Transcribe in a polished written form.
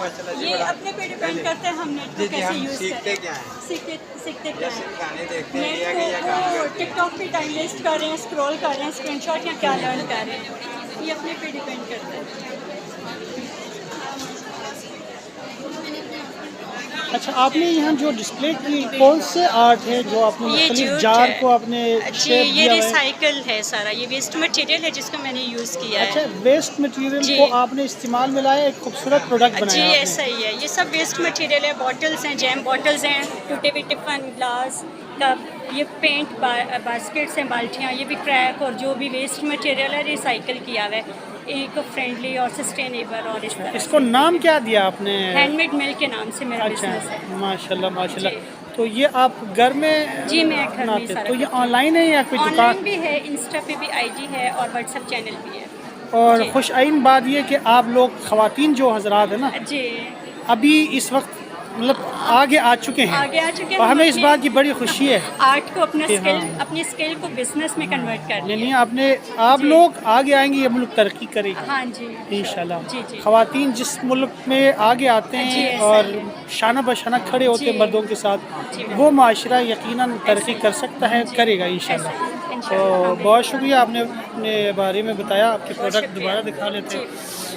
ماشاءاللہ جی. یہ اپنے پہ ڈیپینڈ کرتا ہے ہم نیٹ کو کیسے یوز سیکھتے کریں. کیا ہیں؟ سیکھتے کیا ہیں؟ گانے دیکھتے ہیں یا نیٹ کام کو کرتے ٹک ٹاک پہ ٹائم ویسٹ کر رہے ہیں، اسکرول کر رہے ہیں، اسکرین شاٹ یا کیا لرن کر رہے ہیں، یہ اپنے پہ ڈیپینڈ کرتا ہے. اچھا، آپ نے یہاں جو ڈسپلے کی کون سے آرٹ ہے جو آپ نے یہ مختلف جوٹ جار ہے کو آپ نے جی، شیپ یہ دیا ہوا ہے؟ ریسائیکل ہے سارا، یہ ویسٹ مٹیریل ہے جس کو میں نے یوز کیا اچھا، ہے. ویسٹ مٹیریل جی. کو آپ نے استعمال میں لایا، ایک خوبصورت پروڈکٹ جی بنایا آپ نے. ایسا ہی ہے، یہ سب ویسٹ مٹیریل ہے. باٹلز ہیں، جیم باٹلز ہیں، ٹوٹے ہوئے ٹفن گلاس کپ، یہ پینٹ باسکٹس ہیں، بالٹیاں، یہ بھی کریک اور جو بھی ویسٹ مٹیریل ہے ریسائیکل کیا ہوا ہے، ایکو فرینڈلی اور سسٹینیبل. اور اس طرح اس سے کو نام کیا دیا آپ نے؟ ہینڈ میڈ مل کے نام سے میرا اچھا، بزنس ہے. ماشاء اللہ ماشاء جی اللہ. تو یہ آپ گھر میں جی، میں گھر میں ہی بناتے، سارا تو یہ کرتی آن ہوں. لائن ہے یا کوئی آن لائن دکان؟ بھی ہے، انسٹا پہ بھی آئی ڈی ہے اور واٹس ایپ چینل بھی ہے. اور جی خوش آئین بات یہ کہ آپ لوگ خواتین جو حضرات ہیں نا، جی ابھی اس وقت مطلب آگے آ چکے ہیں، آگے آ چکے اور ہم ہمیں اس اپنے بات کی بڑی خوشی ہے آرٹ کو کہ ہاں اپنی اسکل کو بزنس میں کنورٹ کر نہیں لیا. نہیں، آپ جی لوگ آگے آئیں گے، یہ ملک ترقی کرے گا ہاں جی انشاءاللہ. جی جی خواتین جس ملک میں آگے آتے جی ہیں ایسا اور ہی ہے. شانہ بشانہ کھڑے ہوتے جی ہیں مردوں کے ساتھ، جی وہ بالکل معاشرہ یقیناً ایسا ترقی ہی کر سکتا ہے، جی کرے گا ایسا انشاءاللہ. ہی تو انشاءاللہ. ہمیں بہت شکریہ، آپ نے اپنے بارے میں بتایا. آپ کے بہت پروڈکٹ شکریہ. دوبارہ دکھا لیتے جی ہیں.